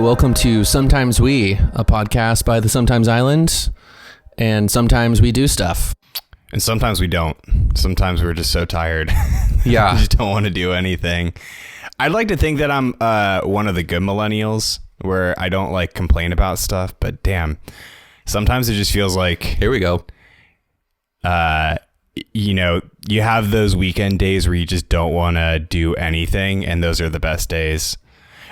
welcome to Sometimes We, a podcast by the Sometimes Island, and sometimes we do stuff. And sometimes we don't. Sometimes we're just so tired. Yeah. We just don't want to do anything. I'd like to think that I'm one of the good millennials where I don't like complain about stuff, but damn, sometimes it just feels like, Here we go. you know, you have those weekend days where you just don't want to do anything, and those are the best days.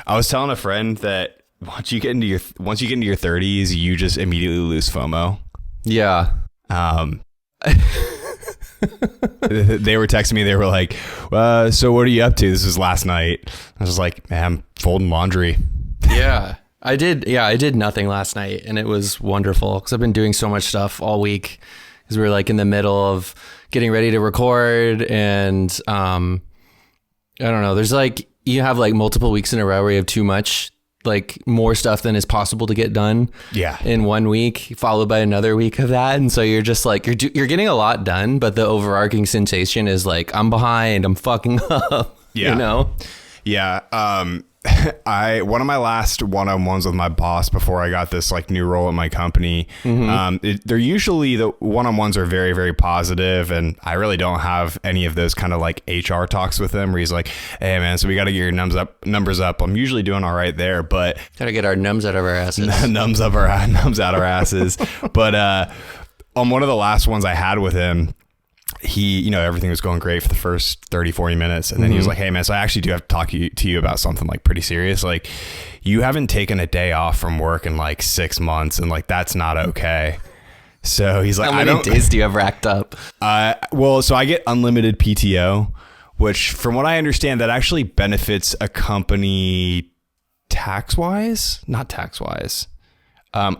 I was telling a friend that once you get into your 30s, you just immediately lose FOMO. Yeah. They were texting me. They were like, so what are you up to? This was last night. I was like, man, I'm folding laundry. Yeah. I did nothing last night, and it was wonderful because I've been doing so much stuff all week because we were like in the middle of getting ready to record, and I don't know. There's like, you have like multiple weeks in a row where you have too much, like more stuff than is possible to get done. Yeah. In 1 week, followed by another week of that, and so you're just like you're getting a lot done, but the overarching sensation is like I'm behind, I'm fucking up. Yeah. You know. Yeah. One of my last one-on-ones with my boss before I got this like new role at my company, they're usually, the one-on-ones are very, very positive, and I really don't have any of those kind of like HR talks with him where he's like, hey man, so we got to get your numbers up. I'm usually doing all right there, but gotta get our nums out of our asses. Nums out our asses. But on one of the last ones I had with him, he, you know, everything was going great for the first 30, 40 minutes. And then he was like, hey man, so I actually do have to talk to you about something like pretty serious. Like, you haven't taken a day off from work in like 6 months, and like, that's not okay. So he's like, how many days do you have racked up? Well, so I get unlimited PTO, which from what I understand, that actually benefits a company not tax wise.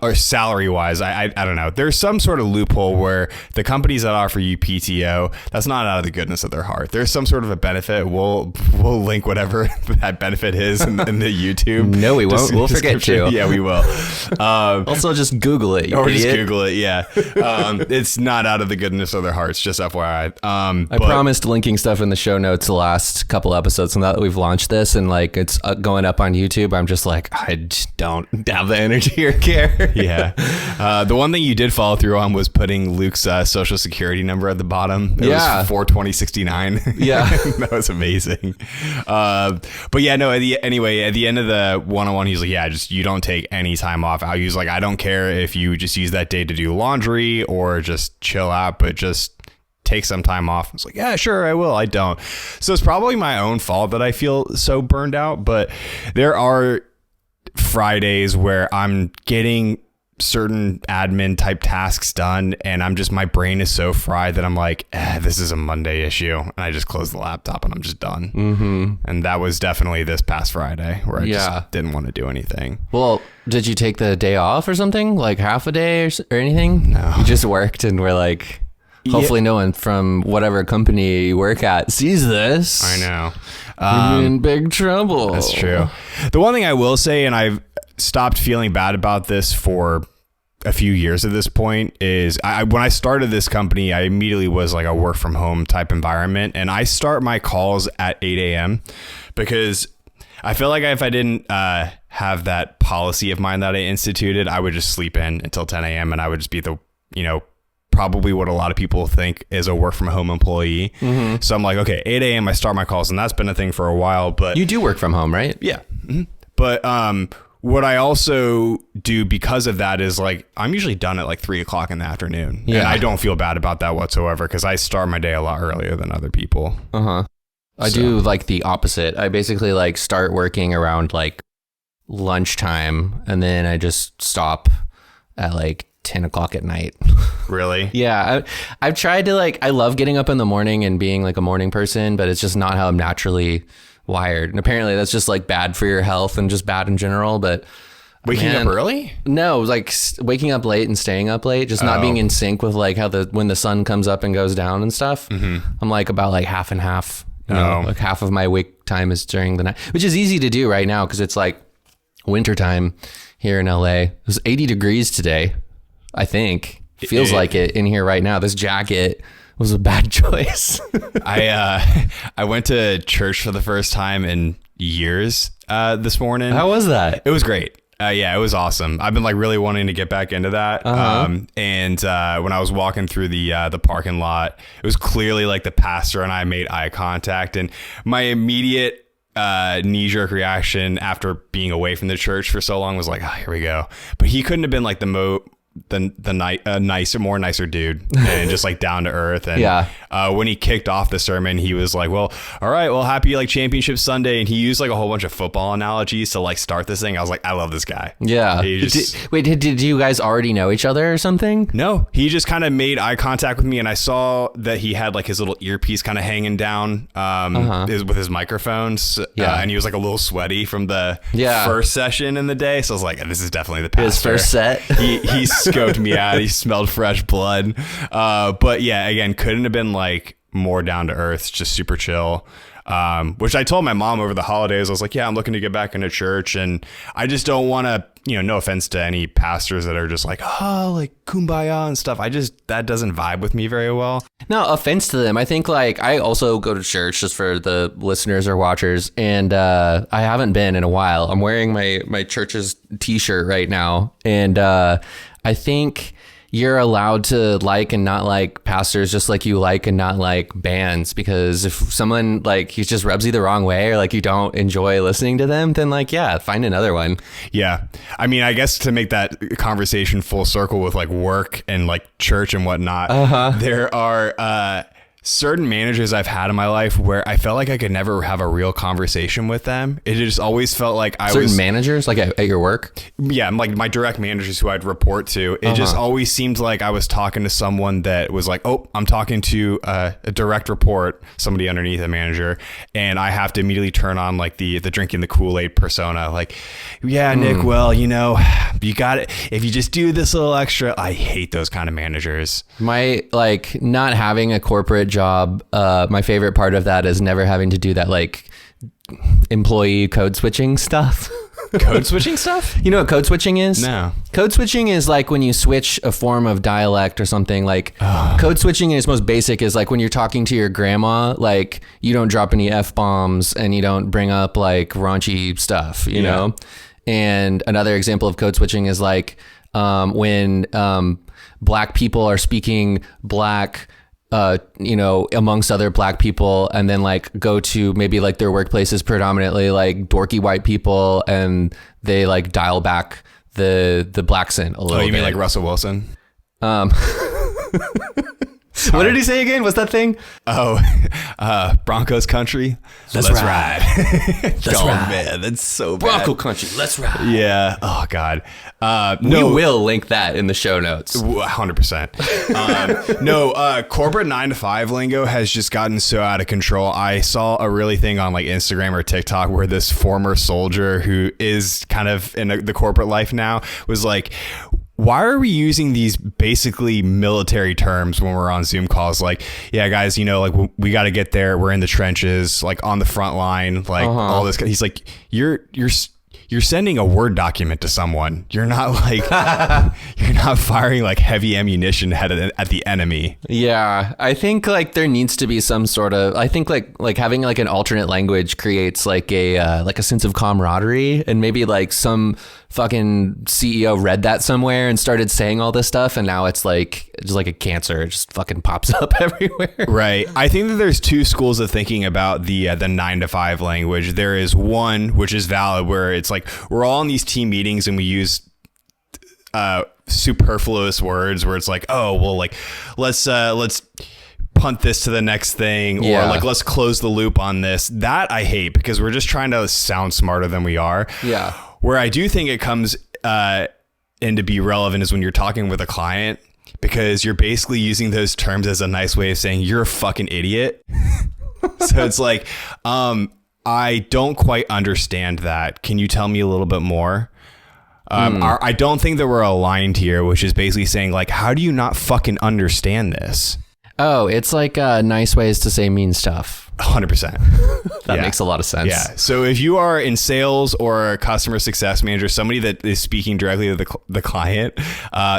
Or salary wise, I don't know. There's some sort of loophole where the companies that offer you PTO, that's not out of the goodness of their heart. There's some sort of a benefit. We'll link whatever that benefit is in the YouTube. No, we won't. We'll forget to. Yeah, we will. Also, just Google it. Or just Google it. Yeah. It's not out of the goodness of their hearts. Just FYI. I promised linking stuff in the show notes the last couple episodes, and now that we've launched this and like it's going up on YouTube, I'm just like, I just don't have the energy or care. Yeah. The one thing you did follow through on was putting Luke's social security number at the bottom. It was 42069. Yeah. That was amazing. But yeah, no, at the end of the one-on-one, he's like, yeah, just, you don't take any time off. I was like, I don't care if you just use that day to do laundry or just chill out, but just take some time off. I was like, yeah, sure, I will. I don't. So it's probably my own fault that I feel so burned out, but there are Fridays where I'm getting certain admin type tasks done, and my brain is so fried that I'm like, this is a Monday issue, and I just close the laptop and I'm just done. And that was definitely this past Friday where I just didn't want to do anything. Well, did you take the day off or something, like half a day or anything? No, you just worked, and we're like, hopefully no one from whatever company you work at sees this. I know. You're in big trouble. That's true. The one thing I will say, and I've stopped feeling bad about this for a few years at this point, is when I started this company, I immediately was like a work from home type environment, and I start my calls at 8 a.m. because I feel like if I didn't have that policy of mine that I instituted, I would just sleep in until 10 a.m. and I would just be probably what a lot of people think is a work from home employee. So I'm like, okay, 8 a.m. I start my calls, and that's been a thing for a while. But you do work from home, right? Yeah. But what I also do because of that is like, I'm usually done at like 3 o'clock in the afternoon. Yeah. And I don't feel bad about that whatsoever because I start my day a lot earlier than other people. I do like the opposite. I basically like start working around like lunchtime, and then I just stop at like 10 o'clock at night. Really? Yeah. I've tried to like, I love getting up in the morning and being like a morning person, but it's just not how I'm naturally wired. And apparently that's just like bad for your health and just bad in general. But waking up early? No, like waking up late and staying up late, just not being in sync with like how when the sun comes up and goes down and stuff. I'm like about like half and half, like half of my wake time is during the night, which is easy to do right now because it's like wintertime here in LA. It was 80 degrees today. I think it feels like it in here right now. This jacket was a bad choice. I went to church for the first time in years this morning. How was that? It was great. Yeah, it was awesome. I've been like really wanting to get back into that. And when I was walking through the parking lot, it was clearly like the pastor and I made eye contact, and my immediate knee-jerk reaction after being away from the church for so long was like, oh, here we go. But he couldn't have been like nicer dude, and just like down to earth. And when he kicked off the sermon, he was like, well, all right, well, happy like championship Sunday. And he used like a whole bunch of football analogies to like start this thing. I was like, I love this guy. Yeah. Did you guys already know each other or something? No, he just kind of made eye contact with me, and I saw that he had like his little earpiece kind of hanging down with his microphones. And he was like a little sweaty from the first session in the day. So I was like, this is definitely the pastor. His first set. He scoped me out. He smelled fresh blood. But yeah, again, couldn't have been like more down to earth, just super chill. Which I told my mom over the holidays. I was like, yeah, I'm looking to get back into church, and I just don't want to, no offense to any pastors that are just like, oh, like kumbaya and stuff. That doesn't vibe with me very well. No offense to them. I think like I also go to church, just for the listeners or watchers, and I haven't been in a while. I'm wearing my church's t-shirt right now, and I think you're allowed to like and not like pastors just like you like and not like bands, because if someone like he just rubs you the wrong way, or like you don't enjoy listening to them, then like, yeah, find another one. Yeah. I mean, I guess to make that conversation full circle with like work and like church and whatnot, there are certain managers I've had in my life where I felt like I could never have a real conversation with them. It just always felt like certain managers, like at your work? Yeah, like my direct managers who I'd report to. It just always seemed like I was talking to someone that was like, oh, I'm talking to a direct report, somebody underneath a manager, and I have to immediately turn on like the drinking the Kool-Aid persona. Like, yeah, Nick, well, you got it. If you just do this little extra, I hate those kind of managers. My like not having a corporate job, my favorite part of that is never having to do that like employee code switching stuff. Code switching stuff? You know what code switching is? No. Code switching is like when you switch a form of dialect or something. Like code switching in its most basic is like when you're talking to your grandma, like you don't drop any F-bombs and you don't bring up like raunchy stuff, you know? And another example of code switching is like when black people are speaking black, amongst other black people, and then like go to maybe like their workplace is predominantly like dorky white people, and they like dial back the black accent a little bit. You mean like Russell Wilson? What did he say again? What's that thing? Broncos country. Let's ride. Let's ride. Man, that's so bad. Bronco country. Let's ride. Yeah. Oh God. We will link that in the show notes. 100%. Corporate 9-to-5 lingo has just gotten so out of control. I saw a really thing on like Instagram or TikTok where this former soldier who is kind of in the corporate life now was like, why are we using these basically military terms when we're on Zoom calls? Like, yeah, guys, like we got to get there. We're in the trenches, like on the front line, like all this. He's like, you're sending a Word document to someone. You're not like, you're not firing like heavy ammunition at the enemy. Yeah. I think like there needs to be some sort of, I think like having like an alternate language creates like a sense of camaraderie, and maybe like some fucking CEO read that somewhere and started saying all this stuff, and now it's like just like a cancer. It just fucking pops up everywhere. Right. I think that there's two schools of thinking about the 9-to-5 language. There is one which is valid, where it's like we're all in these team meetings and we use superfluous words where it's like, oh well, like let's punt this to the next thing, or like let's close the loop on this. That I hate, because we're just trying to sound smarter than we are. Yeah. Where I do think it comes in to be relevant is when you're talking with a client, because you're basically using those terms as a nice way of saying you're a fucking idiot. So it's like, I don't quite understand that. Can you tell me a little bit more? I don't think that we're aligned here, which is basically saying like, how do you not fucking understand this? Oh, it's like nice ways to say mean stuff. 100%. That makes a lot of sense. Yeah. So if you are in sales or a customer success manager, somebody that is speaking directly to the client,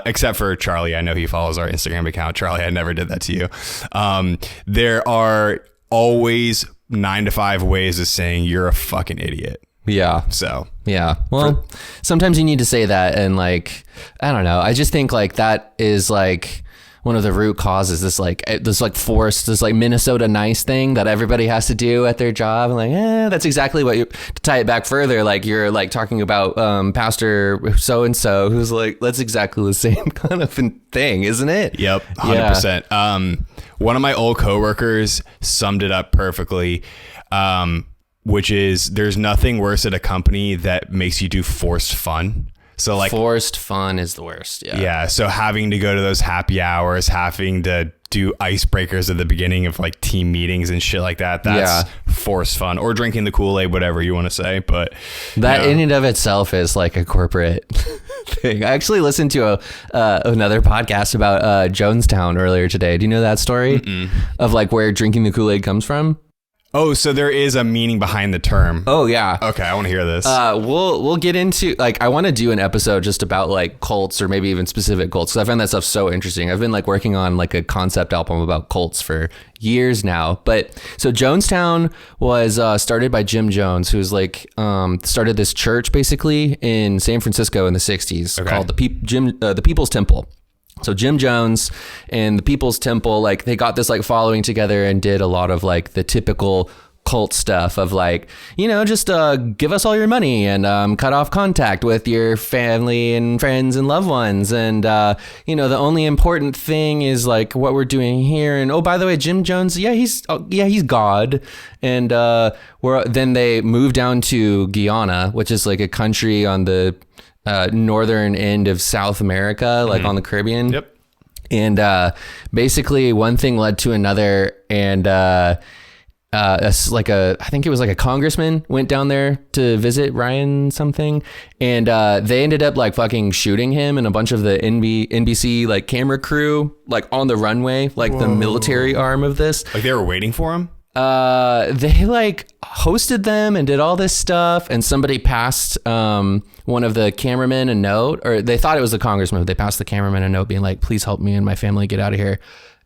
except for Charlie, I know he follows our Instagram account. Charlie, I never did that to you. There are always 9 to 5 ways of saying you're a fucking idiot. Yeah. So yeah. Well, sometimes you need to say that, and like, I don't know. I just think like that is like one of the root causes, this forced, this like Minnesota nice thing that everybody has to do at their job. And like, that's exactly what to tie it back further. Like you're like talking about Pastor so-and-so who's like, that's exactly the same kind of thing, isn't it? Yep. 100%. Yeah. One of my old coworkers summed it up perfectly. Which is, there's nothing worse at a company that makes you do forced fun. So like forced fun is the worst. Yeah. Yeah. So having to go to those happy hours, having to do icebreakers at the beginning of like team meetings and shit like that. That's forced fun, or drinking the Kool-Aid, whatever you want to say. But that in and of itself is like a corporate thing. I actually listened to another podcast about Jonestown earlier today. Do you know that story of like where drinking the Kool-Aid comes from? Oh, so there is a meaning behind the term. Oh yeah. Okay, I want to hear this. We'll get into, like, I want to do an episode just about like cults, or maybe even specific cults, because I find that stuff so interesting. I've been like working on like a concept album about cults for years now. But so Jonestown was started by Jim Jones, who's like started this church basically in San Francisco in the 60s called the People's Temple. So Jim Jones and the People's Temple, like they got this like following together and did a lot of like the typical cult stuff of like, you know, just give us all your money and cut off contact with your family and friends and loved ones. And, you know, the only important thing is like what we're doing here. And, oh, by the way, Jim Jones, he's God. And then they moved down to Guyana, which is like a country on the northern end of South America, like on the Caribbean. Yep. And basically one thing led to another, and I think it was like a congressman went down there to visit Ryan something, and they ended up like fucking shooting him and a bunch of the NBC like camera crew like on the runway, like the military arm of this. Like they were waiting for him? They like hosted them and did all this stuff, and somebody passed one of the cameramen a note, or they thought it was the congressman. They passed the cameraman a note being like, please help me and my family get out of here.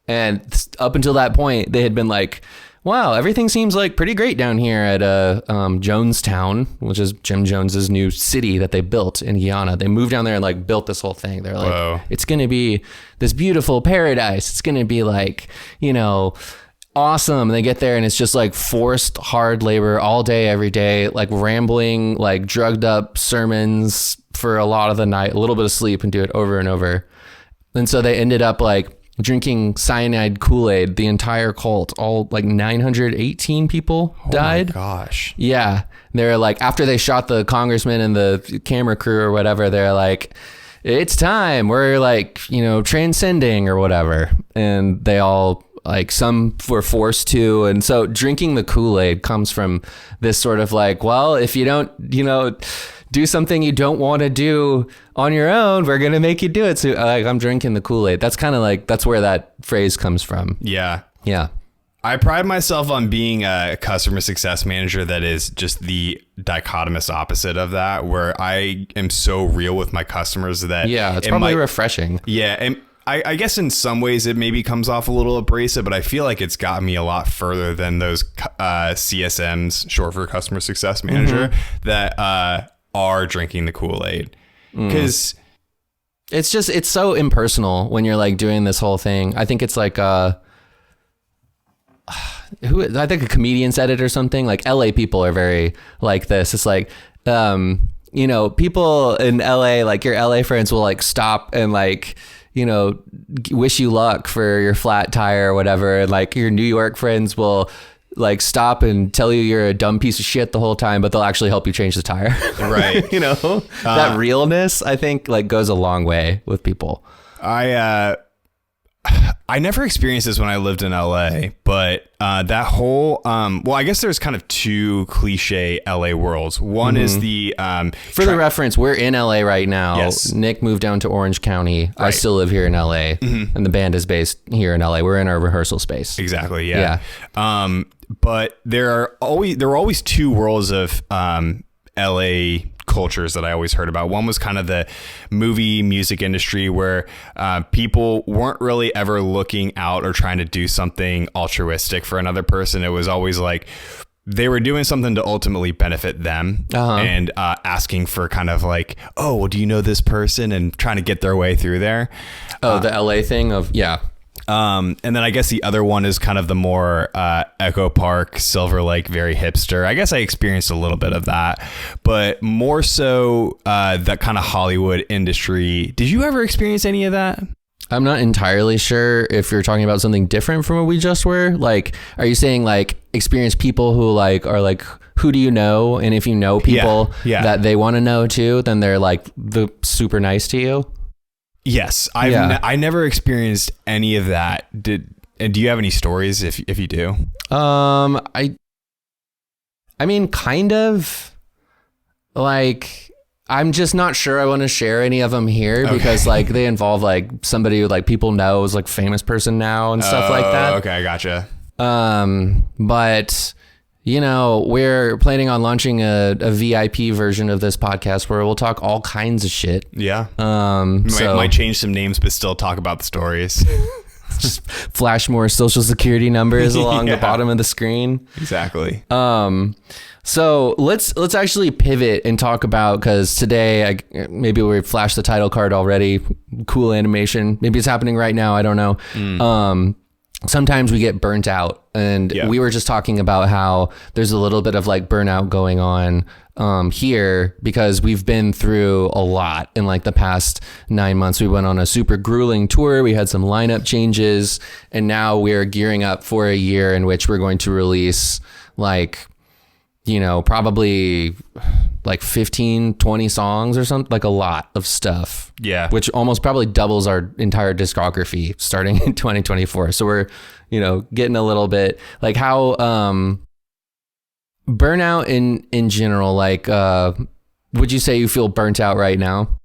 And up until that point, they had been like, wow, everything seems like pretty great down here at Jonestown, which is Jim Jones's new city that they built in Guyana. They moved down there and like built this whole thing. They're like, it's going to be this beautiful paradise. It's going to be like, you know, awesome. And they get there and it's just like forced hard labor all day, every day, like rambling, like drugged up sermons for a lot of the night, a little bit of sleep, and do it over and over. And so they ended up like drinking cyanide Kool-Aid, the entire cult, all like 918 people died. Oh my gosh. Yeah. They're like, after they shot the congressman and the camera crew or whatever, they're like, it's time. We're like, you know, transcending or whatever. And they all, like, some were forced to. And so drinking the Kool-Aid comes from this sort of like, well, if you don't, you know, do something you don't want to do on your own, we're going to make you do it. So like, I'm drinking the Kool-Aid. That's kind of like, that's where that phrase comes from. Yeah. Yeah. I pride myself on being a customer success manager that is just the dichotomous opposite of that, where I am so real with my customers that it's probably refreshing. Yeah. And I guess in some ways it maybe comes off a little abrasive, but I feel like it's got me a lot further than those CSMs, short for customer success manager, that are drinking the Kool-Aid. Because it's so impersonal when you're like doing this whole thing. I think it's like I think a comedian said it or something. Like LA people are very like this. It's like you know, people in LA, like your LA friends will like stop and like, you know, wish you luck for your flat tire or whatever. And like your New York friends will like stop and tell you you're a dumb piece of shit the whole time, but they'll actually help you change the tire. Right. You know, that realness, I think, like goes a long way with people. I never experienced this when I lived in LA, but that whole, well, I guess there's kind of two cliche LA worlds. One is the, for the reference, we're in LA right now. Yes. Nick moved down to Orange County. Right. I still live here in LA, and the band is based here in LA. We're in our rehearsal space. Exactly. Yeah. But there were always two worlds of, LA cultures that I always heard about. One was kind of the movie music industry where people weren't really ever looking out or trying to do something altruistic for another person. It was always like they were doing something to ultimately benefit them and asking for kind of like, oh, well, do you know this person? And trying to get their way through there. Oh, the LA thing of, yeah. And then I guess the other one is kind of the more Echo Park, Silver Lake, very hipster. I guess I experienced a little bit of that, but more so that kind of Hollywood industry. Did you ever experience any of that? I'm not entirely sure if you're talking about something different from what we just were. Like, are you saying like experience people who like are like, who do you know? And if you know people that they want to know too, then they're like the super nice to you. Yes, I never experienced any of that. Do you have any stories if you do? I mean, kind of. Like, I'm just not sure I want to share any of them here because like they involve like somebody who like people know is like famous person now and stuff like that. Okay, I gotcha. But you know, we're planning on launching a VIP version of this podcast where we'll talk all kinds of shit. Yeah. So might change some names, but still talk about the stories. just flash more social security numbers along the bottom of the screen. Exactly. So let's actually pivot and talk about, because today maybe we flashed the title card already. Cool animation. Maybe it's happening right now. I don't know. Sometimes we get burnt out, and we were just talking about how there's a little bit of like burnout going on here because we've been through a lot in like the past 9 months. We went on a super grueling tour. We had some lineup changes, and now we're gearing up for a year in which we're going to release like, you know, probably like 15, 20 songs or something, like a lot of stuff. Yeah. Which almost probably doubles our entire discography starting in 2024. So we're, you know, getting a little bit like how burnout in general, like would you say you feel burnt out right now?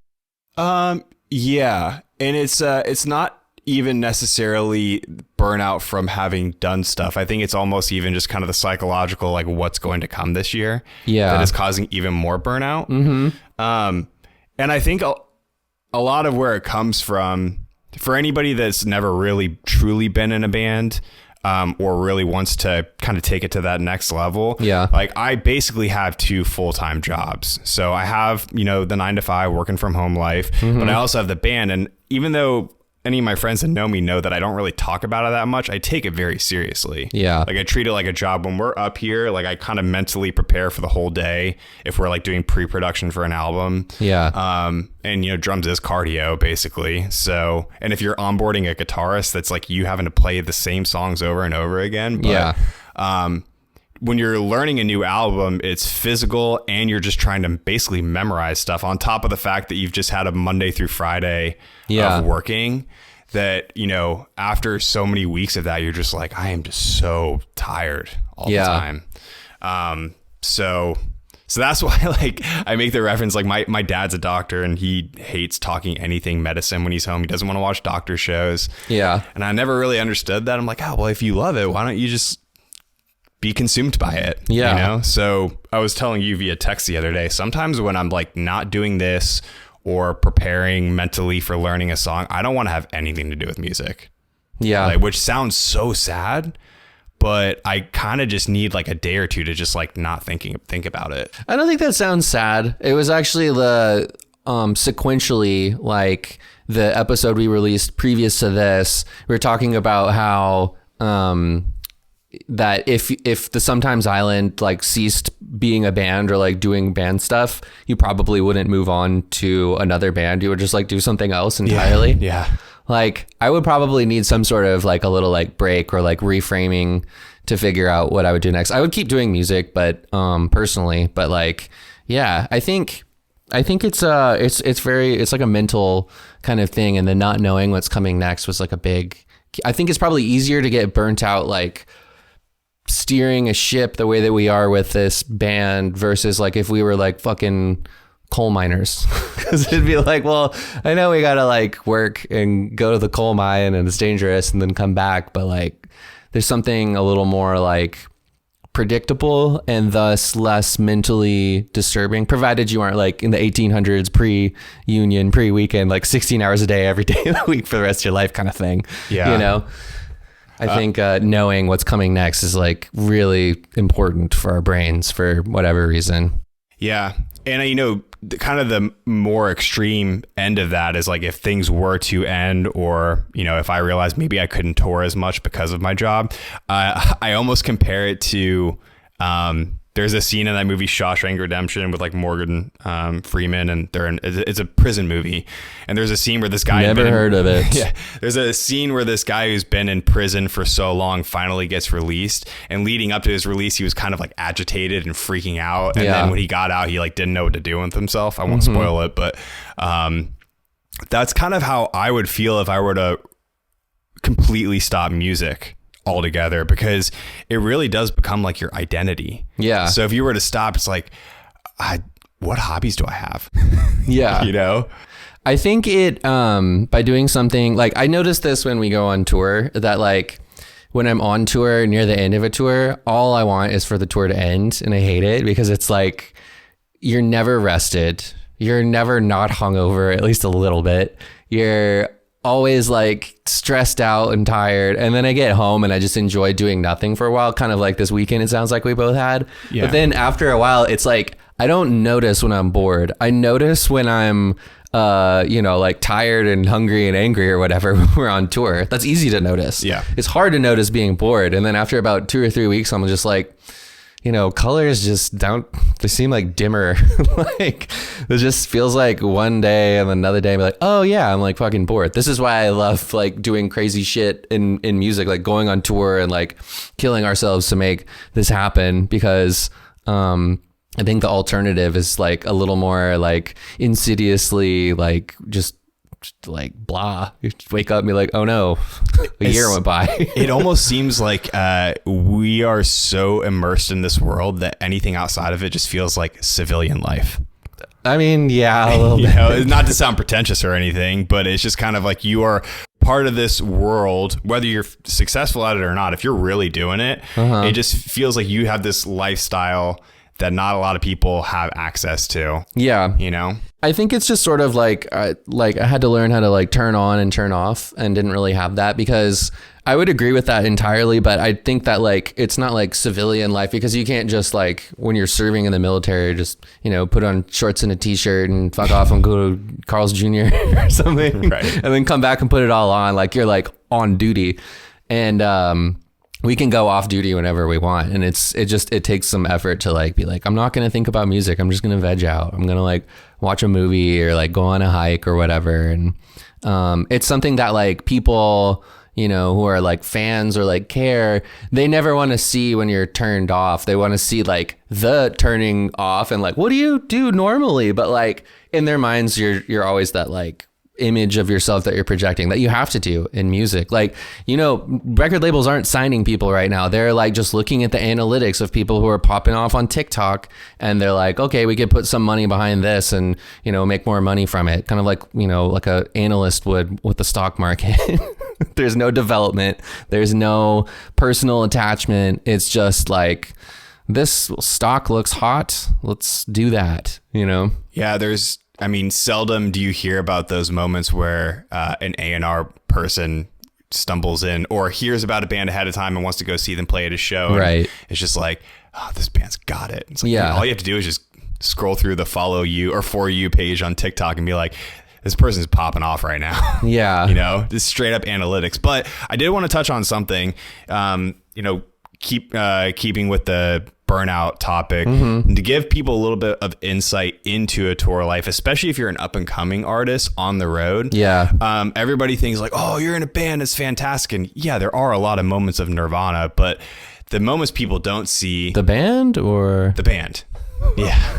Yeah. And it's not even necessarily burnout from having done stuff. I think it's almost even just kind of the psychological, like what's going to come this year that is causing even more burnout. And I think a lot of where it comes from, for anybody that's never really truly been in a band or really wants to kind of take it to that next level. Yeah. Like I basically have 2 full-time jobs. So I have, you know, the 9 to 5 working from home life, but I also have the band. And even though any of my friends that know me know that I don't really talk about it that much, I take it very seriously. Yeah. Like I treat it like a job. When we're up here, like I kind of mentally prepare for the whole day if we're like doing pre-production for an album. Yeah. And you know, drums is cardio basically. So, and if you're onboarding a guitarist, that's like you having to play the same songs over and over again. But, when you're learning a new album, it's physical and you're just trying to basically memorize stuff on top of the fact that you've just had a Monday through Friday of working that, you know, after so many weeks of that, you're just like, I am just so tired all the time. So that's why like I make the reference, like my dad's a doctor and he hates talking anything medicine when he's home. He doesn't want to watch doctor shows. Yeah. And I never really understood that. I'm like, oh, well, if you love it, why don't you just be consumed by it? Yeah. You know? So I was telling you via text the other day, sometimes when I'm like not doing this or preparing mentally for learning a song, I don't want to have anything to do with music. Yeah. Like, which sounds so sad, but I kind of just need like a day or two to just like not think about it. I don't think that sounds sad. It was actually the sequentially, like the episode we released previous to this, we were talking about how that if the Sometimes Island like ceased being a band or like doing band stuff, you probably wouldn't move on to another band. You would just like do something else entirely. Yeah. Like I would probably need some sort of like a little like break or like reframing to figure out what I would do next. I would keep doing music, but personally, but like, yeah, I think it's like a mental kind of thing. And then not knowing what's coming next was like I think it's probably easier to get burnt out, like steering a ship the way that we are with this band versus like if we were like fucking coal miners. Because it'd be like, well, I know we gotta like work and go to the coal mine and it's dangerous and then come back, but like there's something a little more like predictable and thus less mentally disturbing, provided you aren't like in the 1800s pre-union, pre-weekend, like 16 hours a day every day of the week for the rest of your life kind of thing. Yeah. You know, I think knowing what's coming next is like really important for our brains for whatever reason. Yeah. And, you know, kind of the more extreme end of that is like if things were to end, or, you know, if I realized maybe I couldn't tour as much because of my job, I almost compare it to there's a scene in that movie Shawshank Redemption with like Morgan Freeman, and it's a prison movie, and there's a scene where this guy never heard of it. Yeah, there's a scene where this guy who's been in prison for so long finally gets released, and leading up to his release he was kind of like agitated and freaking out, and then when he got out he like didn't know what to do with himself. I won't spoil it, but that's kind of how I would feel if I were to completely stop music altogether, because it really does become like your identity. Yeah. So if you were to stop, it's like, what hobbies do I have? Yeah. You know, I think it, by doing something like, I noticed this when we go on tour, that like when I'm on tour near the end of a tour, all I want is for the tour to end. And I hate it because it's like, you're never rested. You're never not hungover, at least a little bit. You're always like stressed out and tired, and then I get home and I just enjoy doing nothing for a while, kind of like this weekend it sounds like we both had. Yeah. But then after a while it's like I don't notice when I'm bored. I notice when I'm you know, like tired and hungry and angry or whatever when we're on tour. That's easy to notice. Yeah, it's hard to notice being bored. And then after about 2 or 3 weeks I'm just like, you know, colors just they seem like dimmer. Like it just feels like one day and another day I'm like, oh yeah, I'm like fucking bored. This is why I love like doing crazy shit in music, like going on tour and like killing ourselves to make this happen, because I think the alternative is like a little more like insidiously like just like blah. You just wake up and be like, oh no, a year went by. It almost seems like we are so immersed in this world that anything outside of it just feels like civilian life. I mean, yeah, a little bit. You know, not to sound pretentious or anything, but it's just kind of like you are part of this world, whether you're successful at it or not. If you're really doing it, it just feels like you have this lifestyle that not a lot of people have access to. Yeah. You know? I think it's just sort of like I had to learn how to like turn on and turn off, and didn't really have that, because I would agree with that entirely. But I think that like, it's not like civilian life, because you can't just like, when you're serving in the military, just, you know, put on shorts and a t-shirt and fuck off and go to Carl's Jr. or something. Right. And then come back and put it all on. Like you're like on duty, and, we can go off duty whenever we want. And it takes some effort to like be like, I'm not going to think about music. I'm just going to veg out. I'm going to like watch a movie or like go on a hike or whatever. And it's something that like people, you know, who are like fans or like care, they never want to see when you're turned off. They want to see like the turning off and like, what do you do normally? But like in their minds, you're always that like image of yourself that you're projecting, that you have to do in music. Like, you know, record labels aren't signing people right now. They're like just looking at the analytics of people who are popping off on TikTok, and they're like, okay, we could put some money behind this and, you know, make more money from it. Kind of like, you know, like a analyst would with the stock market. There's no development. There's no personal attachment. It's just like, this stock looks hot. Let's do that, you know? Yeah, I mean, seldom do you hear about those moments where an A&R person stumbles in or hears about a band ahead of time and wants to go see them play at a show. Right. It's just like, oh, this band's got it. It's like, yeah. All you have to do is just scroll through the follow you or for you page on TikTok and be like, this person's popping off right now. Yeah. You know, just straight up analytics. But I did want to touch on something, you know, keeping with the burnout topic, and to give people a little bit of insight into a tour life, especially if you're an up and coming artist on the road. Yeah. Everybody thinks like, oh, you're in a band, it's fantastic. And yeah, there are a lot of moments of nirvana, but the moments people don't see. The band or? The band. Yeah.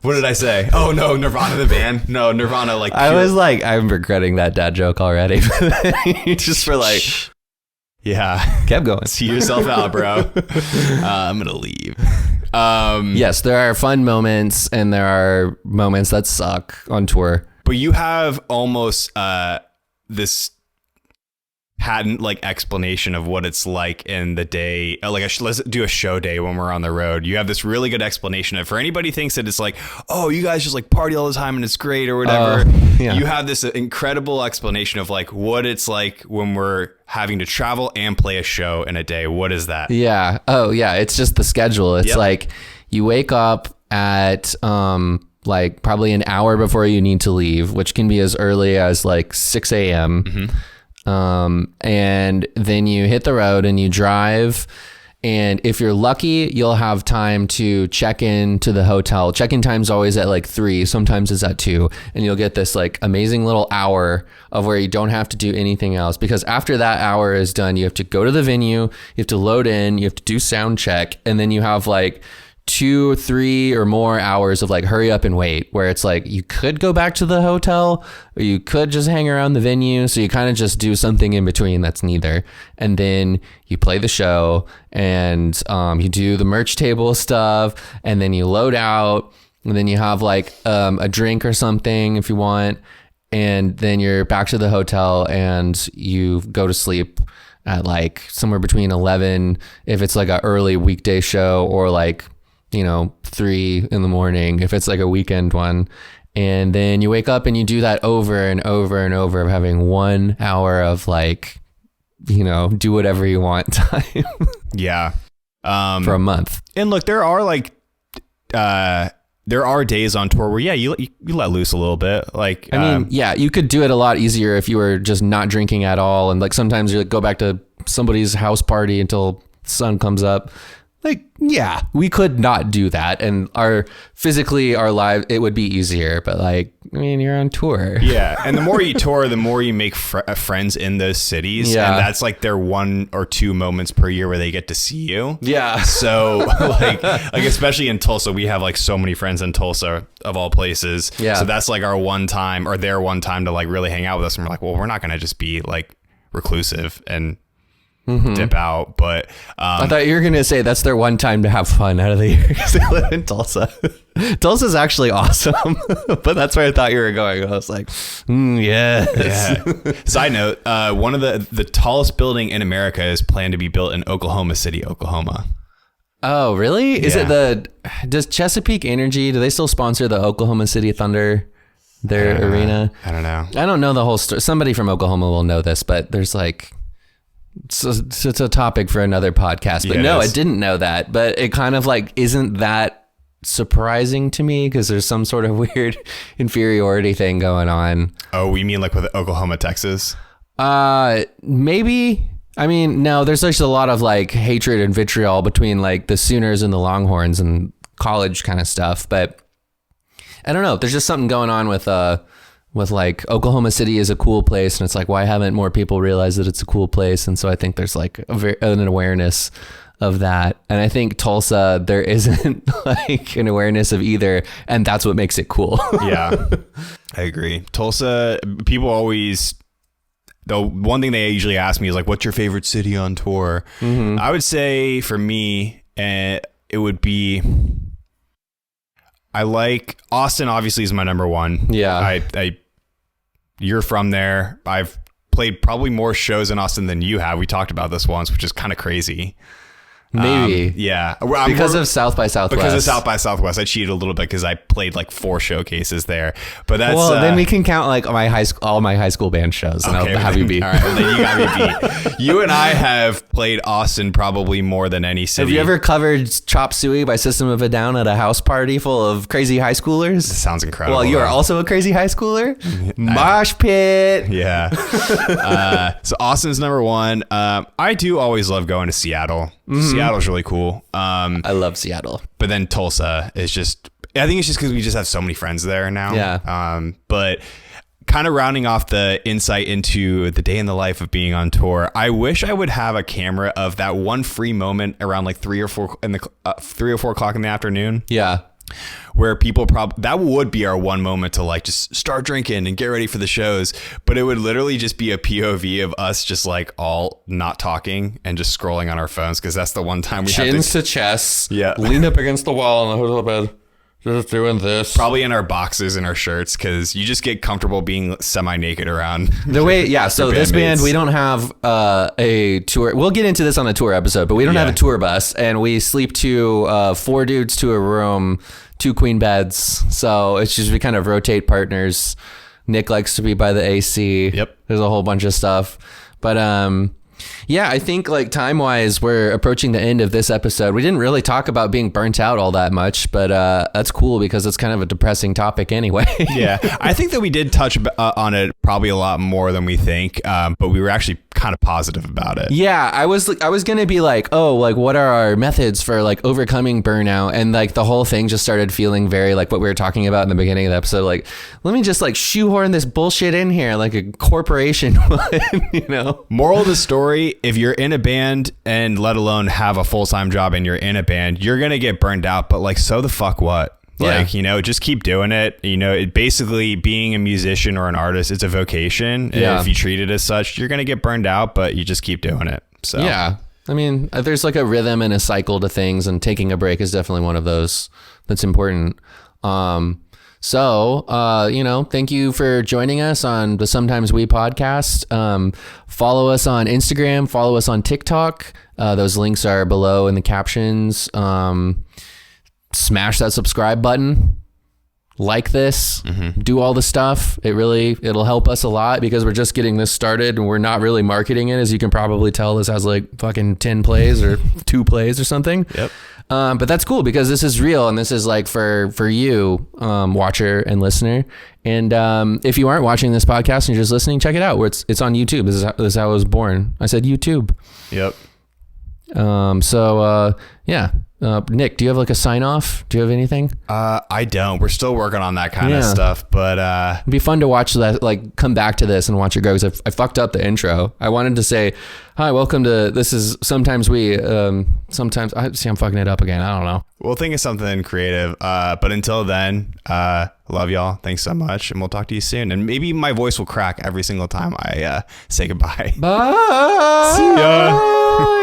What did I say? Oh no, Nirvana the band. No, Nirvana like pure. I was like, I'm regretting that dad joke already. Just for like. Yeah. Kept going. See yourself out, bro. I'm going to leave. Yes, there are fun moments and there are moments that suck on tour. But you have almost this hadn't like explanation of what it's like in the day, like let's do a show day when we're on the road. You have this really good explanation of, for anybody who thinks that it's like, oh, you guys just like party all the time and it's great or whatever. You have this incredible explanation of like what it's like when we're having to travel and play a show in a day. What is that? Yeah. Oh yeah. It's just the schedule. It's like you wake up at like probably an hour before you need to leave, which can be as early as like 6 a.m. And then you hit the road and you drive. And if you're lucky, you'll have time to check in to the hotel. Check-in time's always at like 3, sometimes it's at 2. And you'll get this like amazing little hour of where you don't have to do anything else. Because after that hour is done, you have to go to the venue, you have to load in, you have to do sound check. And then you have like 2 or 3 or more hours of like hurry up and wait, where it's like you could go back to the hotel or you could just hang around the venue. So you kind of just do something in between that's neither. And then you play the show and you do the merch table stuff, and then you load out, and then you have like a drink or something if you want, and then you're back to the hotel and you go to sleep at like somewhere between 11 if it's like an early weekday show, or like 3 in the morning if it's like a weekend one. And then you wake up and you do that over and over and over, of having 1 hour of like, do whatever you want time. Yeah. For a month. And look, there are like, there are days on tour where, you let loose a little bit. Like, I mean, you could do it a lot easier if you were just not drinking at all. And like, sometimes you like go back to somebody's house party until the sun comes up. Like, yeah, we could not do that. And our lives, it would be easier. But like, I mean, you're on tour. Yeah. And the more you tour, the more you make friends in those cities. Yeah. And that's like their 1 or 2 moments per year where they get to see you. Yeah. So like especially in Tulsa, we have like so many friends in Tulsa of all places. Yeah. So that's like our one time, or their one time to like really hang out with us. And we're like, well, we're not going to just be like reclusive and dip out. But I thought you were gonna say that's their one time to have fun out of the year because they live in Tulsa. Tulsa's actually awesome, but that's where I thought you were going. I was like, yes. Yeah. Side note, one of the tallest building in America is planned to be built in Oklahoma City, Oklahoma. Oh, really? Is it does Chesapeake Energy, do they still sponsor the Oklahoma City Thunder, their arena? I don't know. I don't know the whole story. Somebody from Oklahoma will know this, but there's like, it's a topic for another podcast. But I didn't know that. But it kind of like isn't that surprising to me, because there's some sort of weird inferiority thing going on. Oh, you mean like with Oklahoma, Texas? Maybe. I mean, no, there's just a lot of like hatred and vitriol between like the Sooners and the Longhorns and college kind of stuff. But I don't know. There's just something going on with like Oklahoma City is a cool place, and it's like, why haven't more people realized that it's a cool place? And so I think there's like an awareness of that. And I think Tulsa, there isn't like an awareness of either, and that's what makes it cool. Yeah, I agree. Tulsa, people always, the one thing they usually ask me is like, what's your favorite city on tour? I would say for me, it would be, I like Austin, obviously, is my number one. Yeah. You're from there. I've played probably more shows in Austin than you have. We talked about this once, which is kind of crazy. Maybe. Yeah. Because of South by Southwest. Because of South by Southwest. I cheated a little bit because I played like 4 showcases there. But that's... Well, then we can count like all my high school band shows, and okay, I'll have you beat. All right. Well, then you got me beat. You and I have played Austin probably more than any city. Have you ever covered Chop Suey by System of a Down at a house party full of crazy high schoolers? This sounds incredible. Well, you are also a crazy high schooler? Mosh pit. Yeah. So Austin's number 1. I do always love going to Seattle. Seattle's really cool. I love Seattle. But then Tulsa is just, I think it's just because we just have so many friends there now. Yeah. But kind of rounding off the insight into the day in the life of being on tour, I wish I would have a camera of that one free moment around like 3 or 4 o'clock in the afternoon. Yeah. Where people that would be our one moment to like just start drinking and get ready for the shows. But it would literally just be a POV of us just like all not talking and just scrolling on our phones, because that's the one time we chins to chests. Yeah. Lean up against the wall on the hotel bed. Just doing this. Probably in our boxers and our shirts, because you just get comfortable being semi-naked around. The way, yeah. So this band, we don't have a tour. We'll get into this on the tour episode, but we don't have a tour bus, and we sleep to 4 dudes to a room, 2 queen beds. So it's just we kind of rotate partners. Nick likes to be by the AC. Yep. There's a whole bunch of stuff, but yeah, I think like time-wise, we're approaching the end of this episode. We didn't really talk about being burnt out all that much, but that's cool because it's kind of a depressing topic anyway. Yeah, I think that we did touch on it probably a lot more than we think, but we were actually kind of positive about it. Yeah, I was gonna be like, oh, like what are our methods for like overcoming burnout? And like the whole thing just started feeling very like what we were talking about in the beginning of the episode. Like, let me just like shoehorn this bullshit in here like a corporation would, you know? Moral of the story, if you're in a band and let alone have a full-time job and you're in a band, you're going to get burned out, but like, so the fuck what? Like, you know, just keep doing it. You know, it basically being a musician or an artist, it's a vocation. Yeah. If you treat it as such, you're going to get burned out, but you just keep doing it. So yeah, I mean, there's like a rhythm and a cycle to things, and taking a break is definitely one of those that's important. So, you know, thank you for joining us on the Sometimes We podcast. Follow us on Instagram, follow us on TikTok. Those links are below in the captions. Smash that subscribe button, like this, do all the stuff. It'll help us a lot because we're just getting this started and we're not really marketing it. As you can probably tell, this has like fucking 10 plays or 2 plays or something. Yep. But that's cool because this is real and this is like for you, watcher and listener. And if you aren't watching this podcast and you're just listening, check it out. Where it's on YouTube. This is how I was born. I said YouTube. Yep. Yeah. Nick, do you have like a sign off? Do you have anything? I don't. We're still working on that kind of stuff, but it'd be fun to watch that, like come back to this and watch it go. Because I fucked up the intro. I wanted to say, hi, welcome to, this is Sometimes We, sometimes I'm fucking it up again. I don't know. We'll think of something creative. But until then, love y'all. Thanks so much. And we'll talk to you soon. And maybe my voice will crack every single time I say goodbye. Bye. See ya.